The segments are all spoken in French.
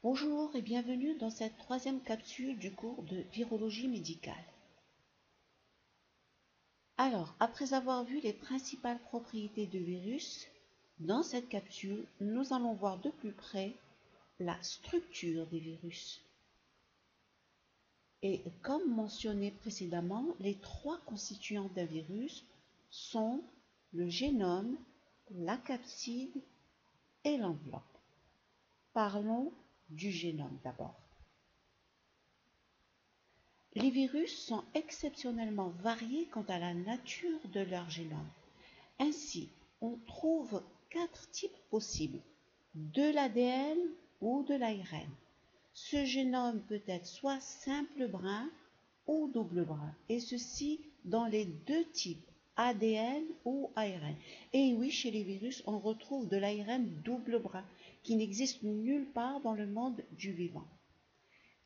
Bonjour et bienvenue dans cette troisième capsule du cours de virologie médicale. Alors, après avoir vu les principales propriétés du virus, dans cette capsule, nous allons voir de plus près la structure des virus. Et comme mentionné précédemment, les trois constituants d'un virus sont le génome, la capside et l'enveloppe. Parlons du génome d'abord. Les virus sont exceptionnellement variés quant à la nature de leur génome. Ainsi, on trouve 4 types possibles, de l'ADN ou de l'ARN. Ce génome peut être soit simple brin ou double brin, et ceci dans les deux types, ADN ou ARN. Et oui, chez les virus, on retrouve de l'ARN double brin, qui n'existe nulle part dans le monde du vivant.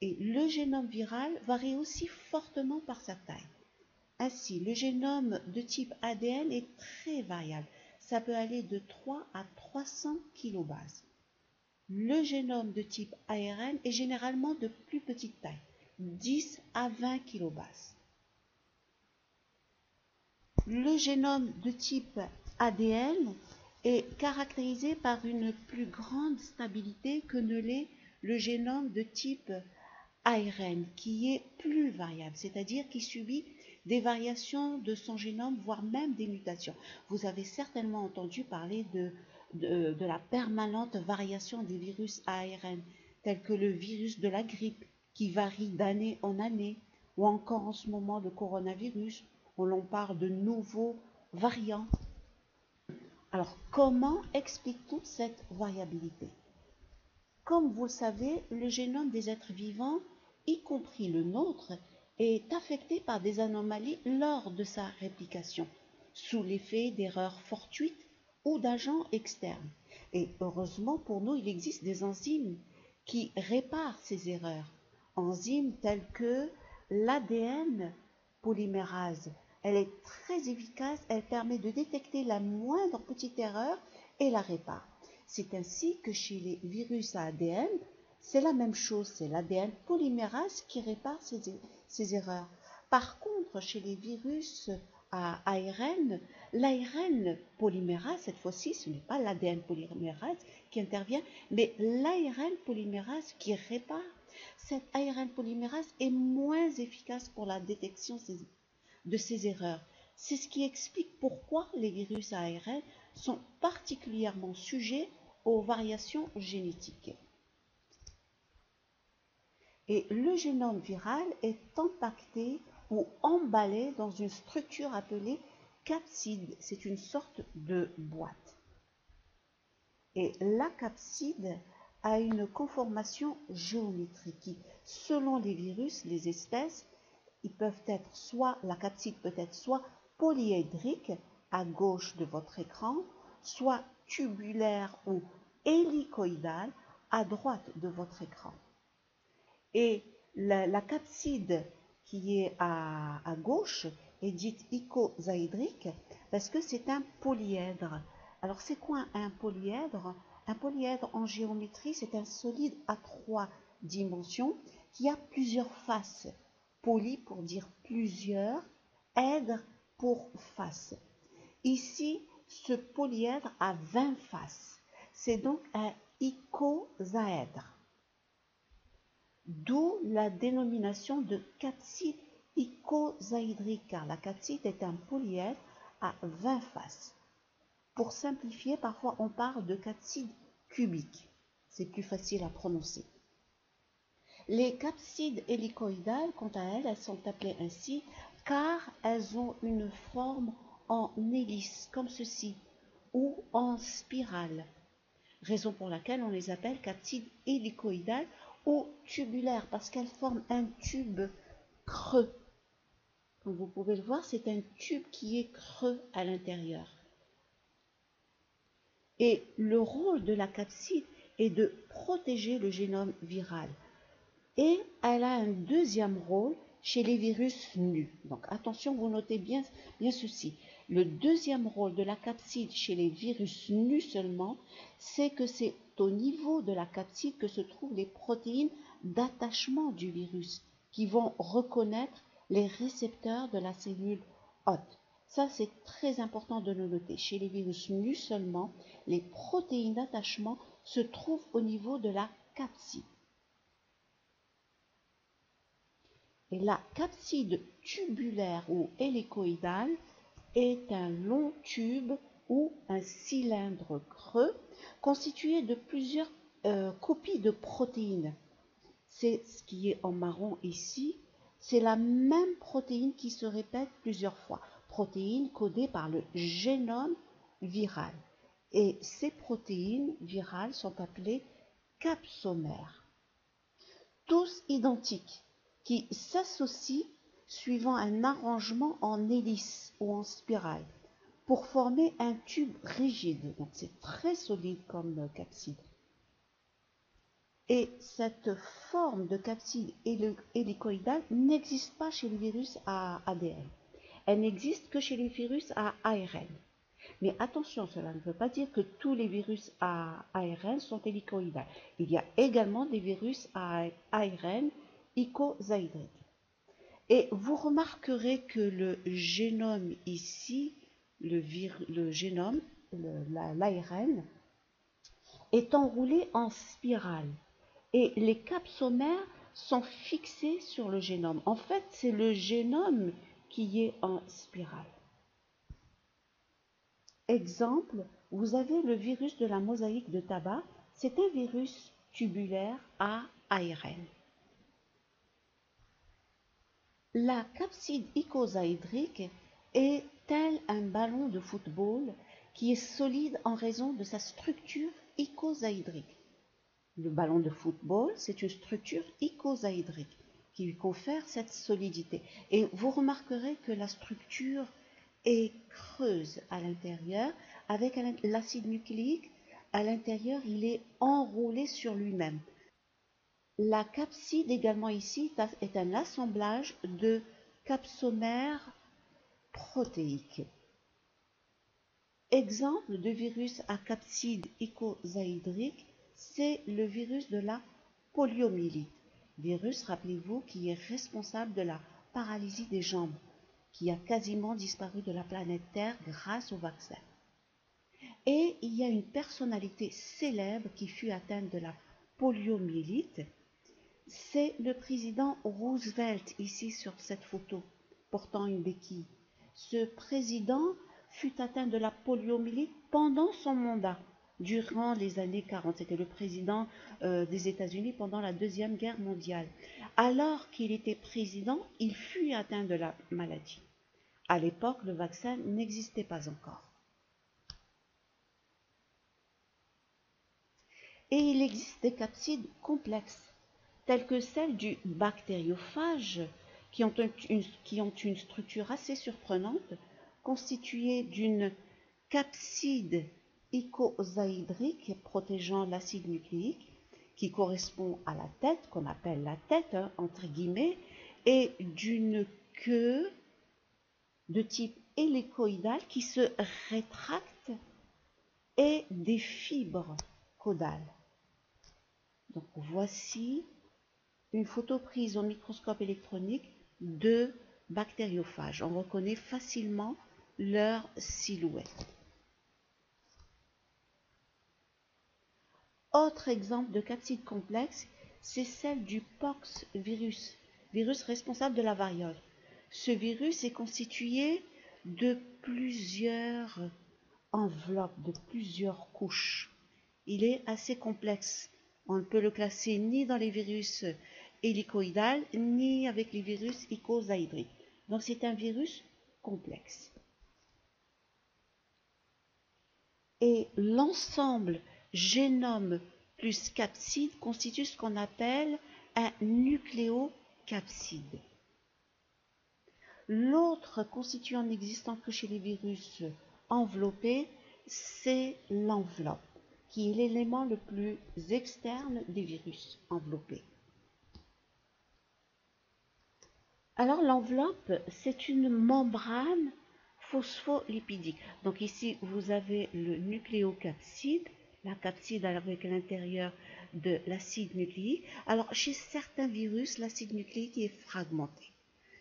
Et le génome viral varie aussi fortement par sa taille. Ainsi, le génome de type ADN est très variable. Ça peut aller de 3 à 300 kilobases. Le génome de type ARN est généralement de plus petite taille, 10 à 20 kilobases. Le génome de type ADN est caractérisé par une plus grande stabilité que ne l'est le génome de type ARN, qui est plus variable, c'est-à-dire qui subit des variations de son génome, voire même des mutations. Vous avez certainement entendu parler de la permanente variation des virus ARN, tels que le virus de la grippe, qui varie d'année en année, ou encore en ce moment le coronavirus, où l'on parle de nouveaux variants. Alors, comment explique-t-on cette variabilité ? Comme vous le savez, le génome des êtres vivants, y compris le nôtre, est affecté par des anomalies lors de sa réplication, sous l'effet d'erreurs fortuites ou d'agents externes. Et heureusement pour nous, il existe des enzymes qui réparent ces erreurs. Enzymes telles que l'ADN polymérase. Elle est très efficace, elle permet de détecter la moindre petite erreur et la répare. C'est ainsi que chez les virus à ADN, c'est la même chose, c'est l'ADN polymérase qui répare ces erreurs. Par contre, chez les virus à ARN, l'ARN polymérase, cette fois-ci, ce n'est pas l'ADN polymérase qui intervient, mais l'ARN polymérase qui répare. Cette ARN polymérase est moins efficace pour la détection de ces erreurs. C'est ce qui explique pourquoi les virus à ARN sont particulièrement sujets aux variations génétiques. Et le génome viral est empaqueté ou emballé dans une structure appelée capside. C'est une sorte de boîte. Et la capside a une conformation géométrique qui, selon les virus, les espèces, la capside peut être soit polyédrique à gauche de votre écran, soit tubulaire ou hélicoïdale à droite de votre écran. Et la capside qui est à gauche est dite icosaédrique parce que c'est un polyèdre. Alors c'est quoi un polyèdre? Un polyèdre en géométrie, c'est un solide à 3 dimensions qui a plusieurs faces. Poly pour dire plusieurs, èdre pour face. Ici, ce polyèdre a 20 faces. C'est donc un icosaèdre. D'où la dénomination de capside icosaédrique, car la capside est un polyèdre à 20 faces. Pour simplifier, parfois on parle de capside cubique. C'est plus facile à prononcer. Les capsides hélicoïdales, quant à elles sont appelées ainsi car elles ont une forme en hélice, comme ceci, ou en spirale, raison pour laquelle on les appelle capsides hélicoïdales ou tubulaires, parce qu'elles forment un tube creux. Comme vous pouvez le voir, c'est un tube qui est creux à l'intérieur. Et le rôle de la capside est de protéger le génome viral. Et elle a un deuxième rôle chez les virus nus. Donc attention, vous notez bien ceci. Le deuxième rôle de la capside chez les virus nus seulement, c'est que c'est au niveau de la capside que se trouvent les protéines d'attachement du virus qui vont reconnaître les récepteurs de la cellule hôte. Ça, c'est très important de le noter. Chez les virus nus seulement, les protéines d'attachement se trouvent au niveau de la capside. Et la capside tubulaire ou hélicoïdale est un long tube ou un cylindre creux constitué de plusieurs copies de protéines. C'est ce qui est en marron ici. C'est la même protéine qui se répète plusieurs fois. Protéines codées par le génome viral. Et ces protéines virales sont appelées capsomères. Tous identiques, qui s'associent suivant un arrangement en hélice ou en spirale pour former un tube rigide. Donc c'est très solide comme capside. Et cette forme de capside hélicoïdale n'existe pas chez les virus à ADN. Elle n'existe que chez les virus à ARN. Mais attention, cela ne veut pas dire que tous les virus à ARN sont hélicoïdales. Il y a également des virus à ARN icosaédriques. Et vous remarquerez que le génome ici, le génome, l'ARN, est enroulé en spirale. Et les capsomères sont fixés sur le génome. En fait, c'est le génome qui est en spirale. Exemple, vous avez le virus de la mosaïque de tabac. C'est un virus tubulaire à ARN. La capside icosaédrique est tel un ballon de football qui est solide en raison de sa structure icosaédrique. Le ballon de football, c'est une structure icosaédrique qui lui confère cette solidité. Et vous remarquerez que la structure est creuse à l'intérieur, avec l'acide nucléique, à l'intérieur, il est enroulé sur lui-même. La capside également ici est un assemblage de capsomères protéiques. Exemple de virus à capside icosaédrique, c'est le virus de la poliomyélite. Virus, rappelez-vous, qui est responsable de la paralysie des jambes, qui a quasiment disparu de la planète Terre grâce au vaccin. Et il y a une personnalité célèbre qui fut atteinte de la poliomyélite, c'est le président Roosevelt, ici sur cette photo, portant une béquille. Ce président fut atteint de la poliomyélite pendant son mandat, durant les années 40. C'était le président des États-Unis pendant la Deuxième Guerre mondiale. Alors qu'il était président, il fut atteint de la maladie. À l'époque, le vaccin n'existait pas encore. Et il existe des capsides complexes, telles que celles du bactériophage, qui ont une structure assez surprenante, constituée d'une capside icosaédrique protégeant l'acide nucléique, qui correspond à la tête, qu'on appelle la tête, entre guillemets, et d'une queue de type hélicoïdal qui se rétracte et des fibres caudales. Donc voici une photo prise au microscope électronique de bactériophages. On reconnaît facilement leur silhouette. Autre exemple de capside complexe, c'est celle du pox virus, virus responsable de la variole. Ce virus est constitué de plusieurs enveloppes, de plusieurs couches. Il est assez complexe. On ne peut le classer ni dans les virus hélicoïdales, ni avec les virus icosaédriques. Donc c'est un virus complexe. Et l'ensemble génome plus capside constitue ce qu'on appelle un nucléocapside. L'autre constituant n'existant que chez les virus enveloppés, c'est l'enveloppe, qui est l'élément le plus externe des virus enveloppés. Alors l'enveloppe, c'est une membrane phospholipidique. Donc ici, vous avez le nucléocapside la capside avec à l'intérieur de l'acide nucléique. Alors, chez certains virus, l'acide nucléique est fragmenté.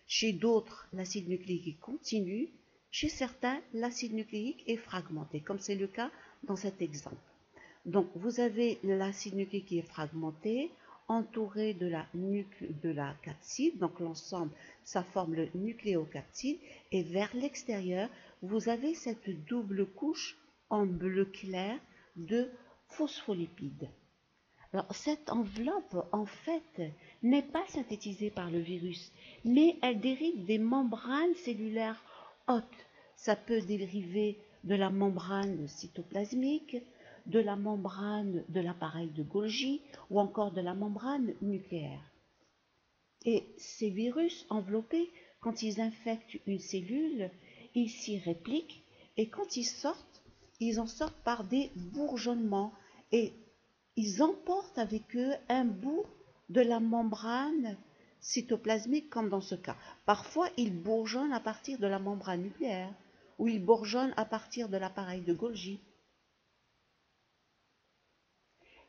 Chez d'autres, l'acide nucléique est continu. Chez certains, l'acide nucléique est fragmenté, comme c'est le cas dans cet exemple. Donc, vous avez l'acide nucléique qui est fragmenté, entouré de la capside. Donc, l'ensemble, ça forme le nucléocapside. Et vers l'extérieur, vous avez cette double couche en bleu clair de phospholipides. Alors, cette enveloppe, en fait, n'est pas synthétisée par le virus, mais elle dérive des membranes cellulaires hôtes. Ça peut dériver de la membrane cytoplasmique, de la membrane de l'appareil de Golgi ou encore de la membrane nucléaire. Et ces virus enveloppés, quand ils infectent une cellule, ils s'y répliquent et quand ils en sortent par des bourgeonnements et ils emportent avec eux un bout de la membrane cytoplasmique comme dans ce cas. Parfois, ils bourgeonnent à partir de la membrane nucléaire ou ils bourgeonnent à partir de l'appareil de Golgi.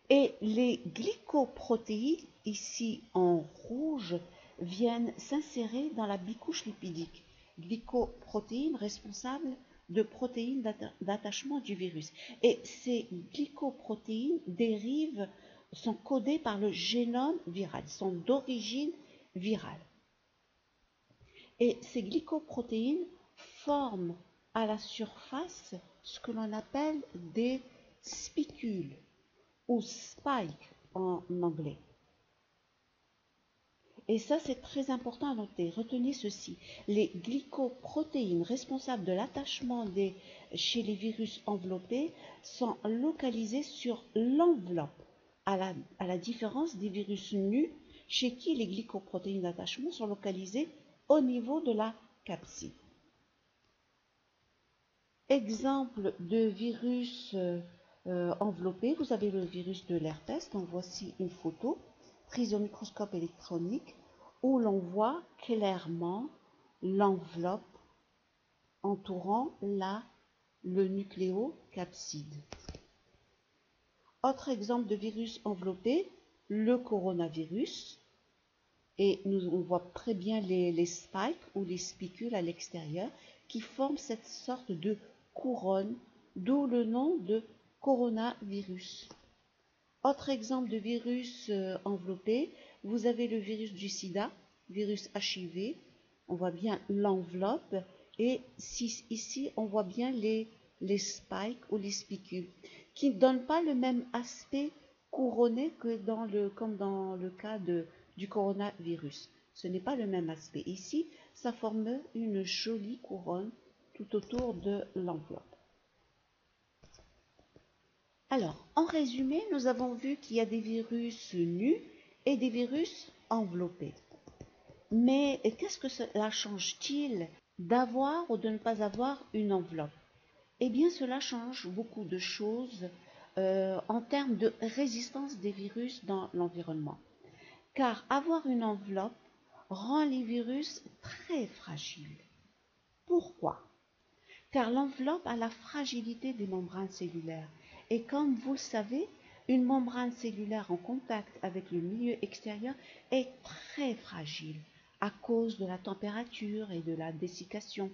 Et les glycoprotéines, ici en rouge, viennent s'insérer dans la bicouche lipidique. Glycoprotéines responsables de protéines d'attachement du virus. Et ces glycoprotéines sont codées par le génome viral, sont d'origine virale. Et ces glycoprotéines forment à la surface ce que l'on appelle des spicules ou spike en anglais. Et ça, c'est très important à noter. Retenez ceci. Les glycoprotéines responsables de l'attachement chez les virus enveloppés sont localisées sur l'enveloppe, à la différence des virus nus, chez qui les glycoprotéines d'attachement sont localisées au niveau de la capside. Exemple de virus enveloppé, vous avez le virus de l'herpès. Donc voici une photo prise au microscope électronique où l'on voit clairement l'enveloppe entourant le nucléocapside. Autre exemple de virus enveloppé, le coronavirus. Et on voit très bien les spikes ou les spicules à l'extérieur qui forment cette sorte de couronne, d'où le nom de coronavirus. Autre exemple de virus enveloppé, vous avez le virus du sida, virus HIV, on voit bien l'enveloppe et ici on voit bien les spikes ou les spicules qui ne donnent pas le même aspect couronné que comme dans le cas du coronavirus. Ce n'est pas le même aspect. Ici, ça forme une jolie couronne tout autour de l'enveloppe. Alors, en résumé, nous avons vu qu'il y a des virus nus et des virus enveloppés. Mais qu'est-ce que cela change-t-il d'avoir ou de ne pas avoir une enveloppe? Eh bien, cela change beaucoup de choses en termes de résistance des virus dans l'environnement. Car avoir une enveloppe rend les virus très fragiles. Pourquoi? Car l'enveloppe a la fragilité des membranes cellulaires. Et comme vous le savez, une membrane cellulaire en contact avec le milieu extérieur est très fragile à cause de la température et de la dessiccation.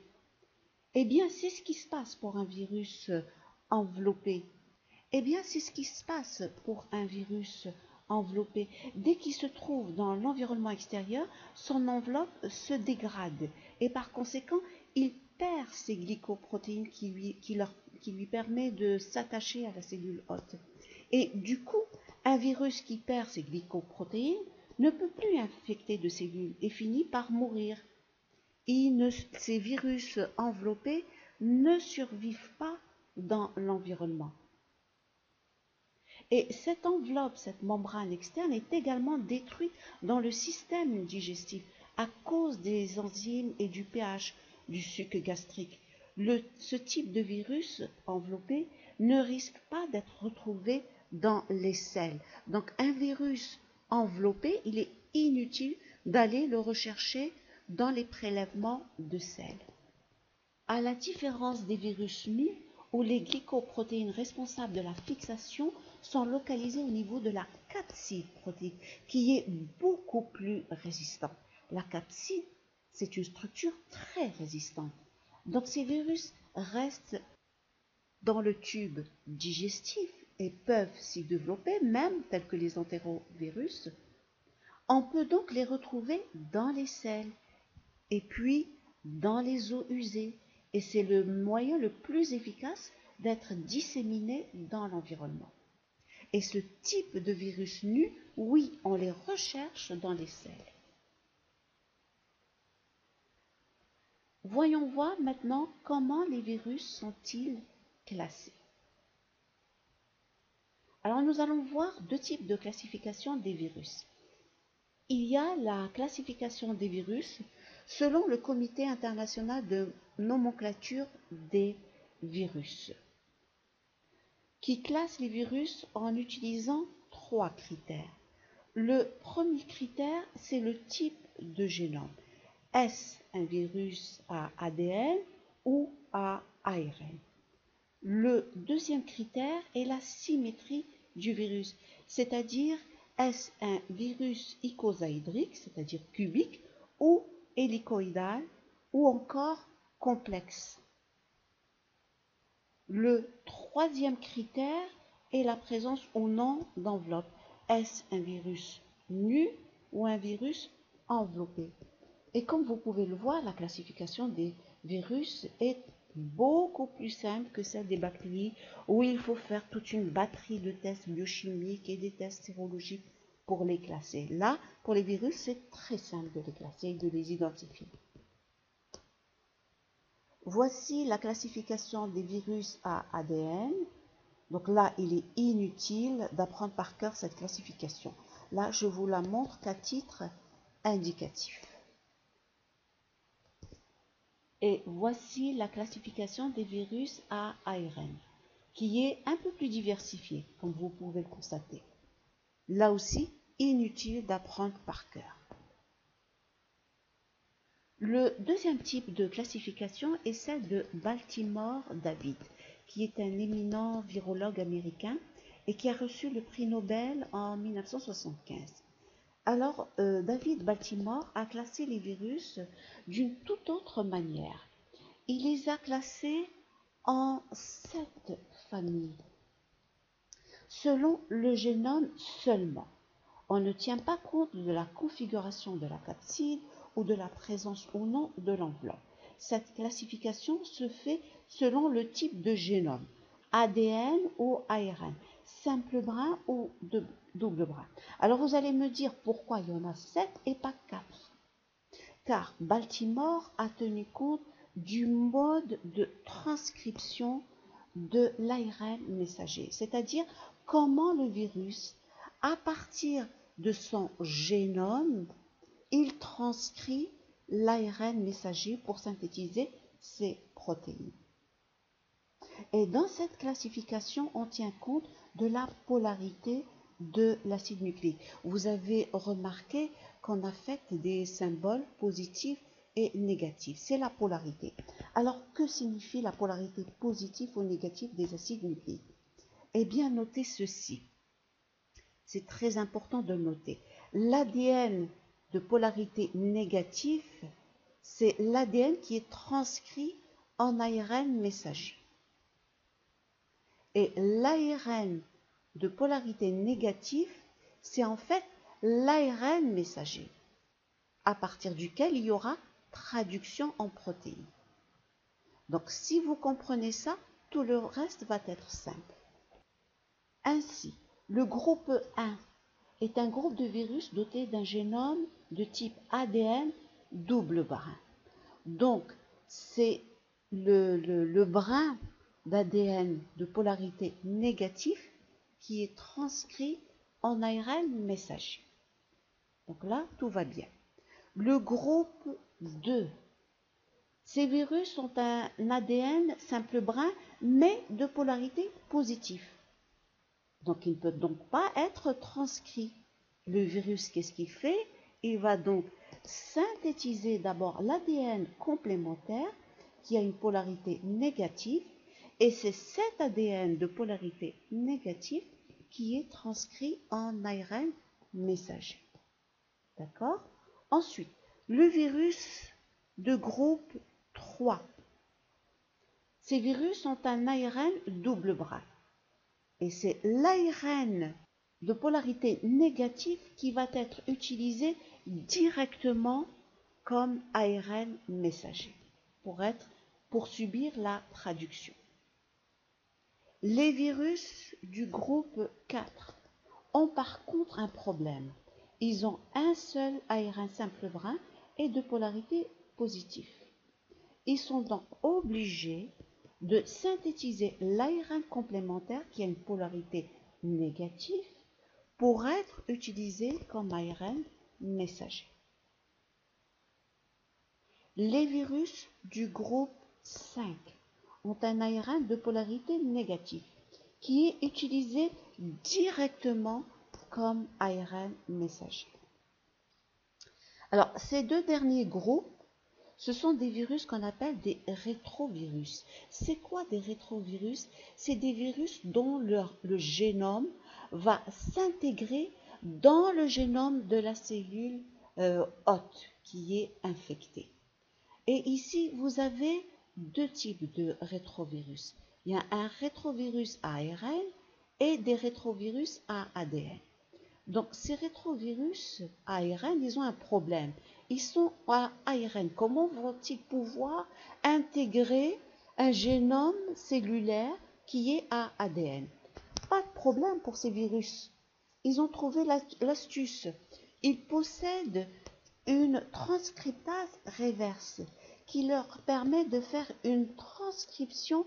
Eh bien, c'est ce qui se passe pour un virus enveloppé. Eh bien, c'est ce qui se passe pour un virus enveloppé. Dès qu'il se trouve dans l'environnement extérieur, son enveloppe se dégrade et par conséquent, il perd ses glycoprotéines qui lui permet de s'attacher à la cellule hôte. Et du coup, un virus qui perd ses glycoprotéines ne peut plus infecter de cellules et finit par mourir. Ces virus enveloppés ne survivent pas dans l'environnement. Et cette enveloppe, cette membrane externe est également détruite dans le système digestif à cause des enzymes et du pH du suc gastrique. Ce type de virus enveloppé ne risque pas d'être retrouvé dans les selles. Donc un virus enveloppé, il est inutile d'aller le rechercher dans les prélèvements de sel. À la différence des virus nus, où les glycoprotéines responsables de la fixation sont localisées au niveau de la capside protéique, qui est beaucoup plus résistante. La capside, c'est une structure très résistante. Donc ces virus restent dans le tube digestif et peuvent s'y développer, même tels que les entérovirus. On peut donc les retrouver dans les selles et puis dans les eaux usées. Et c'est le moyen le plus efficace d'être disséminé dans l'environnement. Et ce type de virus nus, oui, on les recherche dans les selles. Voyons voir maintenant comment les virus sont-ils classés. Alors nous allons voir deux types de classification des virus. Il y a la classification des virus selon le Comité international de nomenclature des virus, qui classe les virus en utilisant trois critères. Le premier critère, c'est le type de génome. Est-ce un virus à ADN ou à ARN? Le deuxième critère est la symétrie du virus, c'est-à-dire est-ce un virus icosaédrique, c'est-à-dire cubique, ou hélicoïdal, ou encore complexe. Le troisième critère est la présence ou non d'enveloppe. Est-ce un virus nu ou un virus enveloppé? Et comme vous pouvez le voir, la classification des virus est beaucoup plus simple que celle des bactéries, où il faut faire toute une batterie de tests biochimiques et des tests sérologiques pour les classer. Là, pour les virus, c'est très simple de les classer et de les identifier. Voici la classification des virus à ADN. Donc là, il est inutile d'apprendre par cœur cette classification. Là, je vous la montre qu'à titre indicatif. Et voici la classification des virus à ARN, qui est un peu plus diversifiée, comme vous pouvez le constater. Là aussi, inutile d'apprendre par cœur. Le deuxième type de classification est celle de Baltimore-David, qui est un éminent virologue américain et qui a reçu le prix Nobel en 1975. Alors, David Baltimore a classé les virus d'une toute autre manière. Il les a classés en 7 familles, selon le génome seulement. On ne tient pas compte de la configuration de la capside ou de la présence ou non de l'enveloppe. Cette classification se fait selon le type de génome, ADN ou ARN, simple brin ou double brin. Alors vous allez me dire pourquoi il y en a 7 et pas 4. Car Baltimore a tenu compte du mode de transcription de l'ARN messager, c'est-à-dire comment le virus, à partir de son génome, il transcrit l'ARN messager pour synthétiser ses protéines. Et dans cette classification, on tient compte de la polarité de l'acide nucléique. Vous avez remarqué qu'on affecte des symboles positifs et négatifs. C'est la polarité. Alors, que signifie la polarité positive ou négative des acides nucléiques? Eh bien, notez ceci. C'est très important de noter. L'ADN de polarité négative, c'est l'ADN qui est transcrit en ARN messager. Et l'ARN de polarité négative, c'est en fait l'ARN messager, à partir duquel il y aura traduction en protéines. Donc si vous comprenez ça, tout le reste va être simple. Ainsi, le groupe 1 est un groupe de virus doté d'un génome de type ADN double brin. Donc, c'est le brin d'ADN de polarité négative qui est transcrit en ARN messager. Donc là, tout va bien. Le groupe 2. Ces virus ont un ADN simple brin, mais de polarité positive. Donc, il ne peut donc pas être transcrit. Le virus, qu'est-ce qu'il fait? Il va donc synthétiser d'abord l'ADN complémentaire qui a une polarité négative Et c'est cet ADN de polarité négative qui est transcrit en ARN messager. D'accord? Ensuite, le virus de groupe 3. Ces virus ont un ARN double bras. Et c'est l'ARN de polarité négative qui va être utilisé directement comme ARN messager pour subir la traduction. Les virus du groupe 4 ont par contre un problème. Ils ont un seul ARN simple brin et de polarité positive. Ils sont donc obligés de synthétiser l'ARN complémentaire qui a une polarité négative pour être utilisé comme ARN messager. Les virus du groupe 5 ont un ARN de polarité négative qui est utilisé directement comme ARN messager. Alors, ces deux derniers groupes, ce sont des virus qu'on appelle des rétrovirus. C'est quoi des rétrovirus? C'est des virus dont le génome va s'intégrer dans le génome de la cellule hôte qui est infectée. Et ici, vous avez deux types de rétrovirus. Il y a un rétrovirus à ARN et des rétrovirus à ADN. Donc, ces rétrovirus à ARN, ils ont un problème. Ils sont à ARN. Comment vont-ils pouvoir intégrer un génome cellulaire qui est à ADN? Pas de problème pour ces virus. Ils ont trouvé l'astuce. Ils possèdent une transcriptase reverse qui leur permet de faire une transcription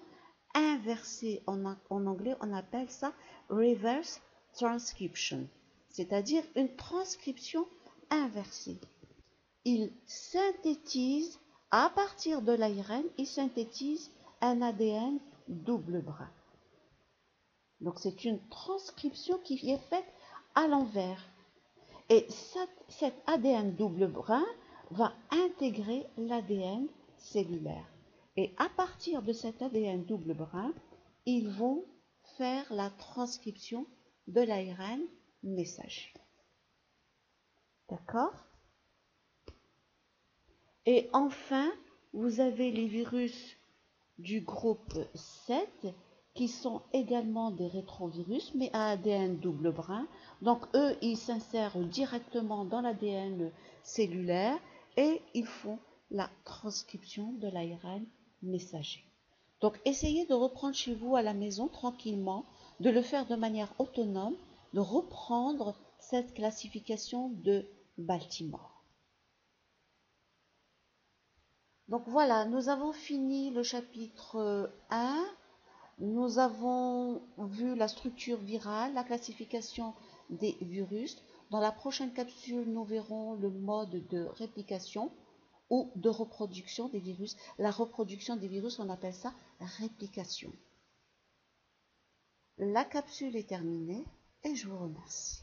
inversée. En anglais, on appelle ça reverse transcription, c'est-à-dire une transcription inversée. Ils synthétisent, à partir de l'ARN, ils synthétisent un ADN double brin. Donc c'est une transcription qui est faite à l'envers. Et cet ADN double brin va intégrer l'ADN cellulaire. Et à partir de cet ADN double brin, ils vont faire la transcription de l'ARN messager. D'accord? Et enfin, vous avez les virus du groupe 7 qui sont également des rétrovirus, mais à ADN double brin. Donc eux, ils s'insèrent directement dans l'ADN cellulaire et ils font la transcription de l'ARN messager. Donc essayez de reprendre chez vous à la maison tranquillement, de le faire de manière autonome, de reprendre cette classification de Baltimore. Donc voilà, nous avons fini le chapitre 1. Nous avons vu la structure virale, la classification des virus. Dans la prochaine capsule, nous verrons le mode de réplication ou de reproduction des virus. La reproduction des virus, on appelle ça réplication. La capsule est terminée et je vous remercie.